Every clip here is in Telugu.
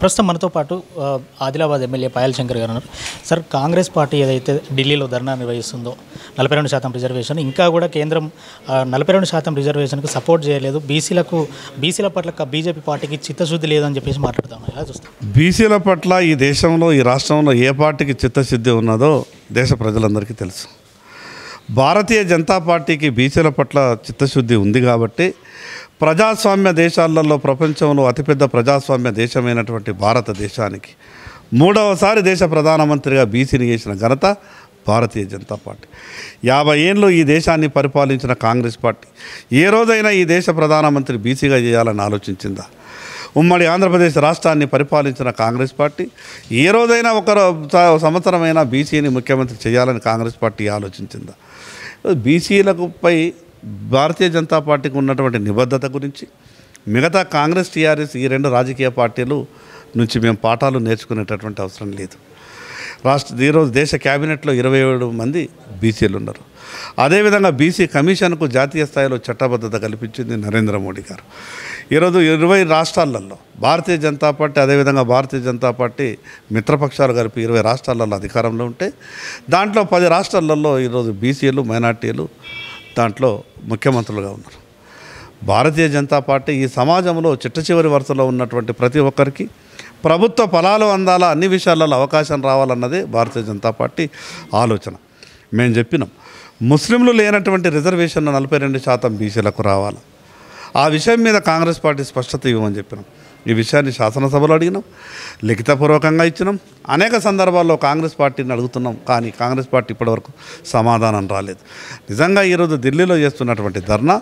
ప్రస్తుతం మనతో పాటు ఆదిలాబాద్ ఎమ్మెల్యే పాయల్ శంకర్ గారు ఉన్నారు. సార్, కాంగ్రెస్ పార్టీ ఏదైతే ఢిల్లీలో ధర్నా నిర్వహిస్తుందో 42% రిజర్వేషన్, ఇంకా కూడా కేంద్రం 42% రిజర్వేషన్కు సపోర్ట్ చేయలేదు, బీసీల పట్ల బీజేపీ పార్టీకి చిత్తశుద్ధి లేదని చెప్పేసి మాట్లాడతాం. ఎలా చూస్తాం? బీసీల పట్ల ఈ దేశంలో, ఈ రాష్ట్రంలో ఏ పార్టీకి చిత్తశుద్ధి ఉన్నదో దేశ ప్రజలందరికీ తెలుసు. భారతీయ జనతా పార్టీకి బీసీల పట్ల చిత్తశుద్ధి ఉంది కాబట్టి ప్రజాస్వామ్య దేశాలలో, ప్రపంచంలో అతిపెద్ద ప్రజాస్వామ్య దేశమైనటువంటి భారతదేశానికి మూడవసారి దేశ ప్రధానమంత్రిగా బీసీని చేసిన ఘనత భారతీయ జనతా పార్టీ. 50 ఏళ్ళు ఈ దేశాన్ని పరిపాలించిన కాంగ్రెస్ పార్టీ ఏ రోజైనా ఈ దేశ ప్రధానమంత్రి బీసీగా చేయాలని ఆలోచించిందా? ఉమ్మడి ఆంధ్రప్రదేశ్ రాష్ట్రాన్ని పరిపాలించిన కాంగ్రెస్ పార్టీ ఏ రోజైనా ఒక సంవత్సరమైనా బీసీని ముఖ్యమంత్రి చేయాలని కాంగ్రెస్ పార్టీ ఆలోచించిందా? బీసీలపై భారతీయ జనతా పార్టీకి ఉన్నటువంటి నిబద్ధత గురించి మిగతా కాంగ్రెస్, టీఆర్ఎస్ ఈ రెండు రాజకీయ పార్టీలు నుంచి మేము పాఠాలు నేర్చుకునేటటువంటి అవసరం లేదు. ఈరోజు దేశ క్యాబినెట్లో 27 మంది బీసీలు ఉన్నారు. అదేవిధంగా బీసీ కమిషన్కు జాతీయ స్థాయిలో చట్టబద్ధత కల్పించింది నరేంద్ర మోడీ గారు. ఈరోజు 20 రాష్ట్రాలలో భారతీయ జనతా పార్టీ, అదేవిధంగా భారతీయ జనతా పార్టీ మిత్రపక్షాలు కలిపి 20 రాష్ట్రాలలో అధికారంలో ఉంటే దాంట్లో 10 రాష్ట్రాలలో ఈరోజు బీసీలు, మైనార్టీలు దాంట్లో ముఖ్యమంత్రులుగా ఉన్నారు. భారతీయ జనతా పార్టీ ఈ సమాజంలో చిట్టచివరి వరుసలో ఉన్నటువంటి ప్రతి ఒక్కరికి ప్రభుత్వ ఫలాలు అందాలా, అన్ని విషయాలలో అవకాశం రావాలన్నదే భారతీయ జనతా పార్టీ ఆలోచన. మేము చెప్పినాం, ముస్లింలు లేనటువంటి రిజర్వేషన్ 42% బీసీలకు రావాలి. ఆ విషయం మీద కాంగ్రెస్ పార్టీ స్పష్టత ఇవ్వమని చెప్పినాం. ఈ విషయాన్ని శాసనసభలో అడిగినాం, లిఖితపూర్వకంగా ఇచ్చినాం. అనేక సందర్భాల్లో కాంగ్రెస్ పార్టీని అడుగుతున్నాం, కానీ కాంగ్రెస్ పార్టీ ఇప్పటివరకు సమాధానం రాలేదు. నిజంగా ఈరోజు ఢిల్లీలో చేస్తున్నటువంటి ధర్నా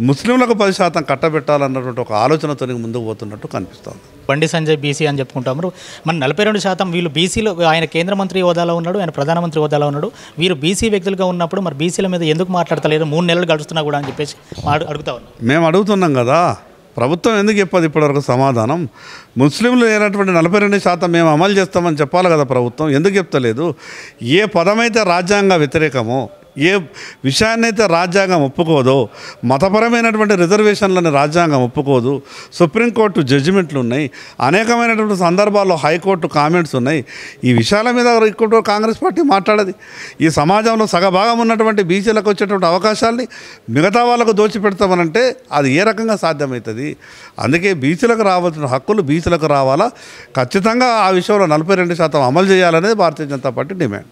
ముస్లింలకు 10% కట్టబెట్టాలన్నటువంటి ఒక ఆలోచనతో ముందుకు పోతున్నట్టు కనిపిస్తోంది. బండి సంజయ్ బీసీ అని చెప్పుకుంటాము. మన 42% వీళ్ళు బీసీలో, ఆయన కేంద్ర మంత్రి హోదాలో ఉన్నాడు, ఆయన ప్రధానమంత్రి హోదాలో ఉన్నాడు. వీరు బీసీ వ్యక్తులుగా ఉన్నప్పుడు మరి బీసీల మీద ఎందుకు మాట్లాడతలేదు? 3 నెలలు గడుస్తున్నా కూడా అని చెప్పేసి అడుగుతా ఉన్నాం. మేము అడుగుతున్నాం కదా, ప్రభుత్వం ఎందుకు చెప్పదు ఇప్పటివరకు సమాధానం? ముస్లింలు లేనటువంటి 42% మేము అమలు చేస్తామని చెప్పాలి కదా ప్రభుత్వం, ఎందుకు చెప్తలేదు? ఏ పదమైతే రాజ్యాంగ వ్యతిరేకమో, ఏ విషయాన్నైతే రాజ్యాంగం ఒప్పుకోదో, మతపరమైనటువంటి రిజర్వేషన్లని రాజ్యాంగం ఒప్పుకోదు, సుప్రీంకోర్టు జడ్జిమెంట్లు ఉన్నాయి, అనేకమైనటువంటి సందర్భాల్లో హైకోర్టు కామెంట్స్ ఉన్నాయి. ఈ విషయాల మీద ఇప్పుడు కాంగ్రెస్ పార్టీ మాట్లాడది. ఈ సమాజంలో సగభాగం ఉన్నటువంటి బీసీలకు వచ్చేటువంటి అవకాశాలని మిగతా వాళ్ళకు దోచిపెడతామనంటే అది ఏ రకంగా సాధ్యమవుతుంది? అందుకే బీసీలకు రావాల్సిన హక్కులు బీసీలకు రావాలా, ఖచ్చితంగా ఆ విషయంలో 42% అమలు చేయాలనేది భారతీయ జనతా పార్టీ డిమాండ్.